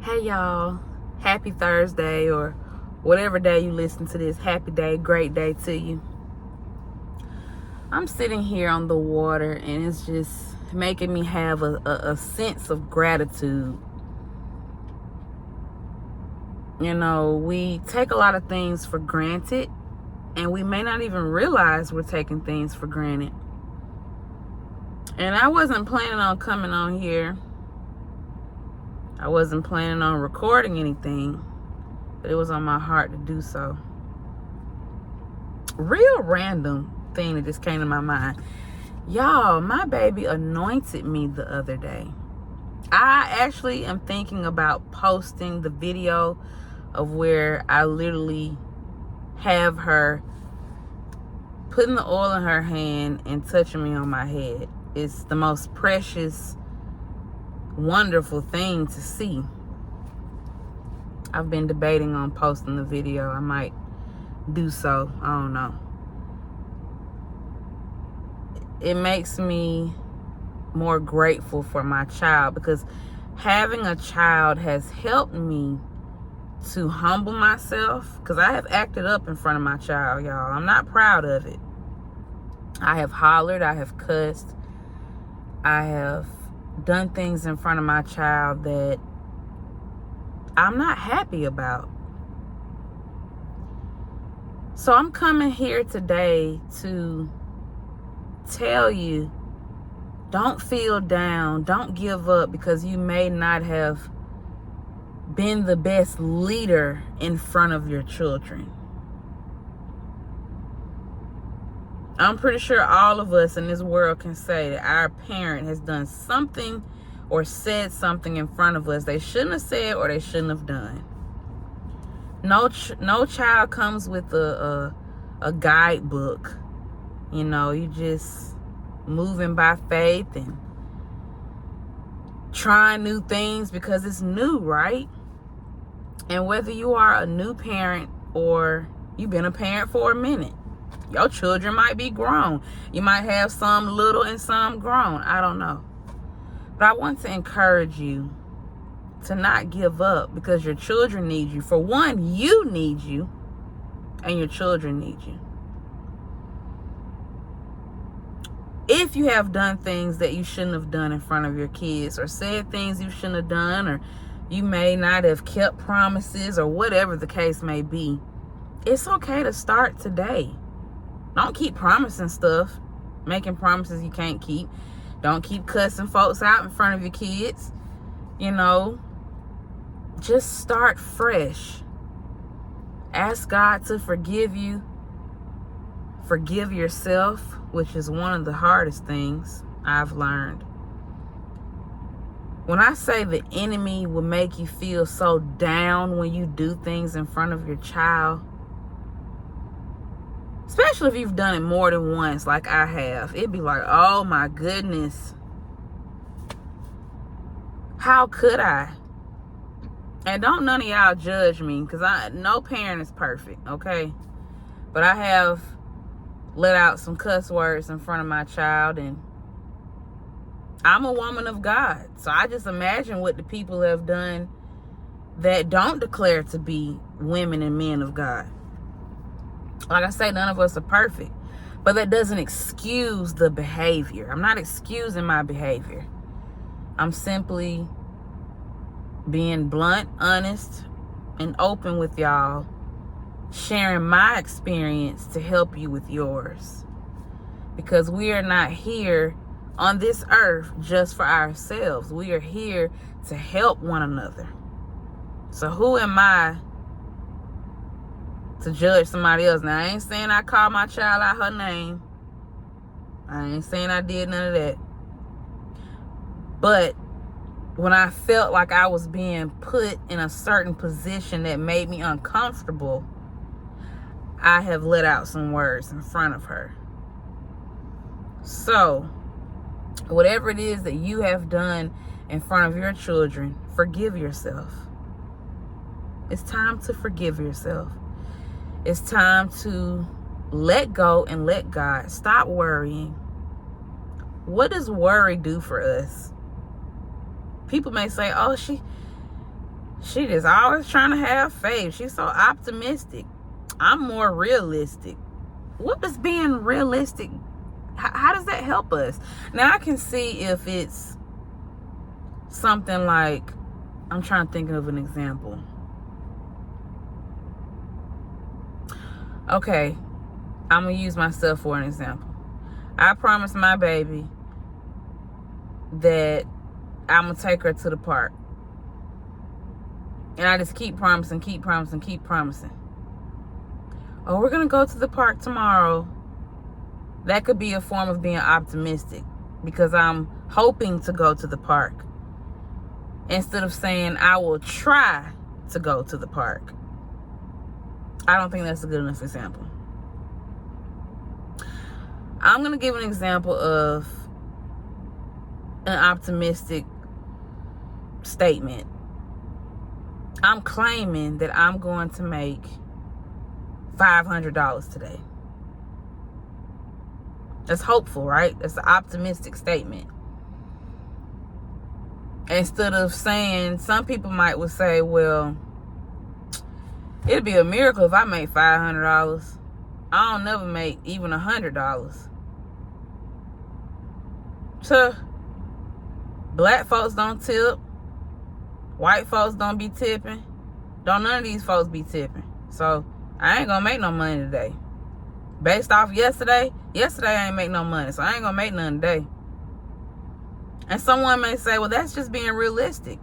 Hey y'all, happy Thursday or whatever day you listen to this. Happy day, great day to you. I'm sitting here on the water and it's just making me have a sense of gratitude. You know, we take a lot of things for granted and we may not even realize we're taking things for granted. And I wasn't planning on coming on here. I wasn't planning on recording anything, but it was on my heart to do so. Real random thing that just came to my mind. Y'all, my baby anointed me the other day. I actually am thinking about posting the video of where I literally have her putting the oil in her hand and touching me on my head. It's the most precious, wonderful thing to see. I've been debating on posting the video. I might do so. I don't know. It makes me more grateful for my child because having a child has helped me to humble myself, because I have acted up in front of my child, y'all. I'm not proud of it. I have hollered, I have cussed, I have done things in front of my child that I'm not happy about. So I'm coming here today to tell you, don't feel down, don't give up because you may not have been the best leader in front of your children. I'm pretty sure all of us in this world can say that our parent has done something or said something in front of us they shouldn't have said or they shouldn't have done. No child comes with a guidebook. You know, you just moving by faith and trying new things because it's new, right? And whether you are a new parent or you've been a parent for a minute, your children might be grown. You might have some little and some grown. I don't know. But I want to encourage you to not give up because your children need you. For one, you need you and your children need you. If you have done things that you shouldn't have done in front of your kids or said things you shouldn't have done, or you may not have kept promises or whatever the case may be, it's okay to start today. Don't keep promising stuff, making promises you can't keep. Don't keep cussing folks out in front of your kids. You know, just start fresh. Ask God to forgive you. Forgive yourself, which is one of the hardest things I've learned. When I say the enemy will make you feel so down when you do things in front of your child, especially if you've done it more than once like I have, it'd be like, oh my goodness, how could I? And don't none of y'all judge me, because no parent is perfect, okay? But I have let out some cuss words in front of my child, and I'm a woman of God. So I just imagine what the people have done that don't declare to be women and men of God. Like I say, none of us are perfect, but that doesn't excuse the behavior. I'm not excusing my behavior. I'm simply being blunt, honest, and open with y'all, sharing my experience to help you with yours. Because we are not here on this earth just for ourselves. We are here to help one another. So who am I to judge somebody else? Now, I ain't saying I called my child out her name. I ain't saying I did none of that. But when I felt like I was being put in a certain position that made me uncomfortable, I have let out some words in front of her. So, whatever it is that you have done in front of your children, forgive yourself. It's time to forgive yourself. It's time to let go and let God. Stop worrying. What does worry do for us? People may say, oh, She just always trying to have faith. She's so optimistic. I'm more realistic. What does being realistic, how does that help us? Now I can see if it's something like, I'm trying to think of an example. Okay, I'm going to use myself for an example. I promised my baby that I'm going to take her to the park. And I just keep promising. Oh, we're going to go to the park tomorrow. That could be a form of being optimistic because I'm hoping to go to the park. Instead of saying, I will try to go to the park. I don't think that's a good enough example. I'm going to give an example of an optimistic statement. I'm claiming that I'm going to make $500 today. That's hopeful, right? That's an optimistic statement. Instead of saying, some people would say, well, it'd be a miracle if I make $500. I don't never make even $100. So, black folks don't tip. White folks don't be tipping. Don't none of these folks be tipping. So, I ain't gonna make no money today. Based off yesterday I ain't make no money. So, I ain't gonna make none today. And someone may say, well, that's just being realistic.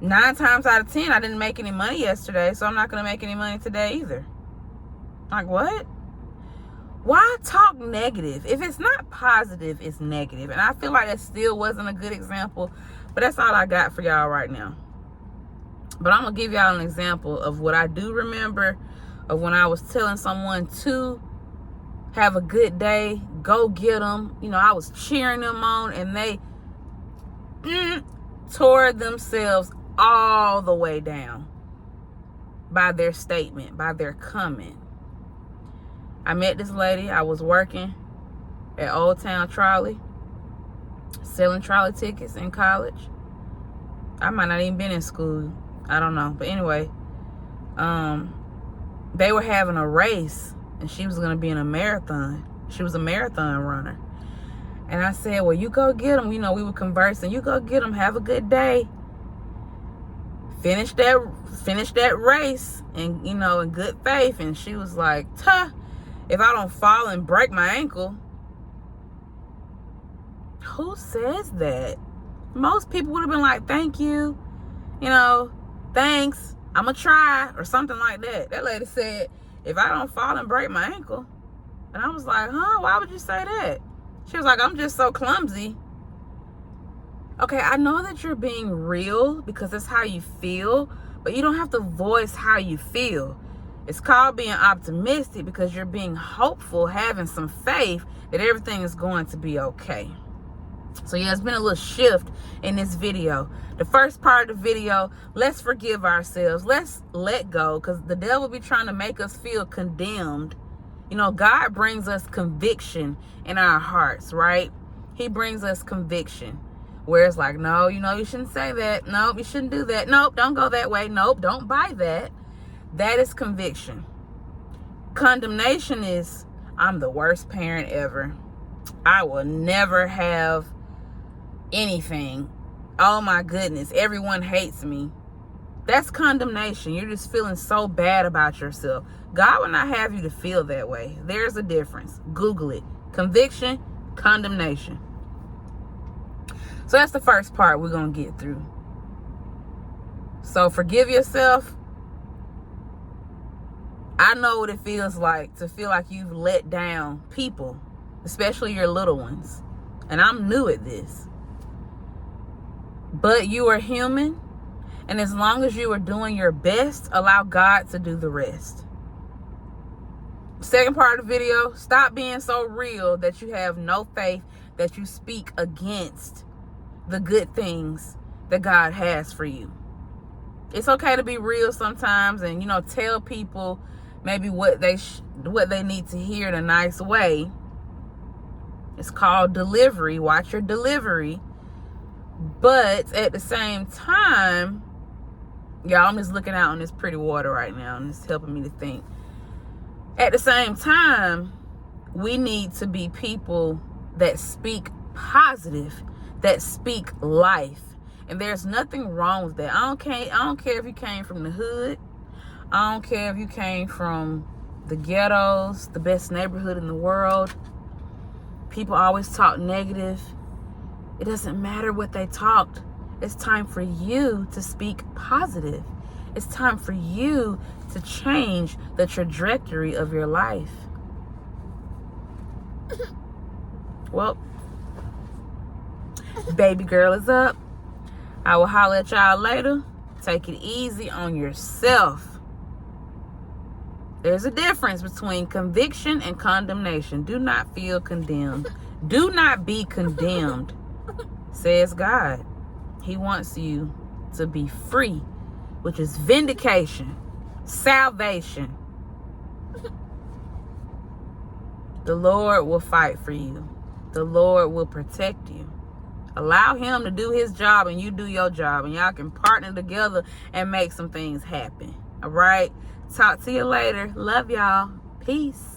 9 times out of 10, I didn't make any money yesterday, so I'm not going to make any money today either. Like, what? Why talk negative? If it's not positive, it's negative. And I feel like that still wasn't a good example, but that's all I got for y'all right now. But I'm going to give y'all an example of what I do remember of when I was telling someone to have a good day, go get them. You know, I was cheering them on, and they tore themselves all the way down by their statement, by their comment. I met this lady. I was working at Old Town Trolley, selling trolley tickets in college. I might not even been in school. I don't know. But anyway, they were having a race, and she was going to be in a marathon. She was a marathon runner. And I said, well, you go get them. You know, we were conversing. You go get them. Have a good day. Finish that race and, you know, in good faith. And she was like, if I don't fall and break my ankle. Who says that? Most people would have been like, thank you. You know, thanks. I'm going to try, or something like that. That lady said, if I don't fall and break my ankle. And I was like, why would you say that? She was like, I'm just so clumsy. Okay, I know that you're being real because that's how you feel, but you don't have to voice how you feel. It's called being optimistic because you're being hopeful, having some faith that everything is going to be okay. So yeah, it's been a little shift in this video. The first part of the video, let's forgive ourselves. Let's let go, because the devil be trying to make us feel condemned. You know, God brings us conviction in our hearts, right? He brings us conviction where it's like, no, you know, you shouldn't say that. Nope, you shouldn't do that. Nope, don't go that way. Nope, don't buy that. That is conviction. Condemnation is, I'm the worst parent ever. I will never have anything. Oh my goodness, everyone hates me. That's condemnation. You're just feeling so bad about yourself. God will not have you to feel that way. There's a difference. Google it. Conviction, condemnation. So that's the first part we're going to get through. So forgive yourself. I know what it feels like to feel like you've let down people, especially your little ones. And I'm new at this. But you are human. And as long as you are doing your best, allow God to do the rest. Second part of the video, stop being so real that you have no faith, that you speak against the good things that God has for you. It's okay to be real sometimes and, you know, tell people maybe what they need to hear in a nice way. It's called delivery. Watch your delivery. But at the same time, Y'all, I'm just looking out on this pretty water right now, and it's helping me to think. At the same time, we need to be people that speak positive, that speak life. And there's nothing wrong with that. I don't care if you came from the hood. I don't care if you came from the ghettos, the best neighborhood in the world. People always talk negative. It doesn't matter what they talked. It's time for you to speak positive. It's time for you to change the trajectory of your life. Well, baby girl is up. I will holler at y'all later. Take it easy on yourself. There's a difference between conviction and condemnation. Do not feel condemned. Do not be condemned, says God. He wants you to be free, which is vindication, salvation. The Lord will fight for you. The Lord will protect you. Allow him to do his job and you do your job, and y'all can partner together and make some things happen. All right? Talk to you later. Love y'all. Peace.